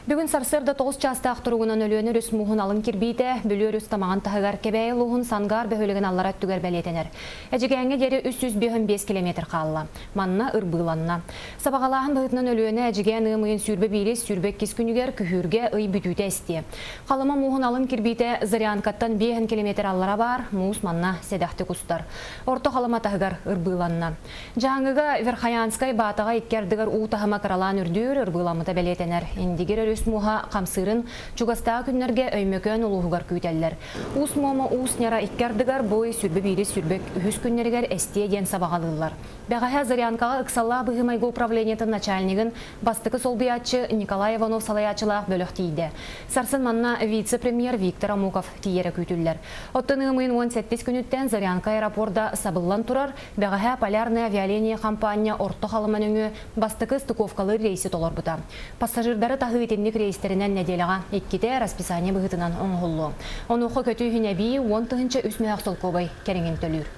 Бүгін Сарсырда 9 частақ тұрғынан өліөнер үс мұғын алын кірбейді, бөлер үс тамағын тағығар кебәйі лұғын сангар бөхілігін аллара түгер бәлетенер. Әжігәңі дері 305 километр қалла. Манна ұрбыланна. Сабағалағын бұғытынан өліөні әжігәң ұйымын сүрбе бейрес сүрбек кескүнігер күхірге ұй бүтуті әсте. Қалыма мұғын алын кірбейді Зарянкаттан 5 километр аллара бар, мұғыс манна седақты құстар. Орто қалыма тағығар ұрбыланна. Жаңыға Верхаянскай батаға иккердігер ұтағыма қаралан үрдір ұрбыламыта бәлетенер. Усмуха қамсырын чугастағы күннерге өймөкөн улуғығар күйтеллер. Усмуама уснера иккердігар бой сүрбе бейрес сүрбек үхіс күннергер әстие ден сабағалылар. Бәғаға Зарянкаға ықсалла бұғымайғы управлениятын начальнигін бастықы солбиятчы Николай Иванов салаячылақ бөліқтейді. Сарсын манна вице-премьер Виктор Амуков тиері күйтілдер. Оттыны ұмын 17 күніттен Зарянка аэропорда сабыллан тұрар, бәғаға полярный авиаления компания орты қалыман өңі бастықы стыковкалы рейсі толар бұта. Пассажирдары тағыйтынник рейстерінен неделіға еккеті расписание бұғытынан оңғылы. Онуқы көті хүнәбей 10-тығынчы үсмі ақсыл көбай кәріңін төлір.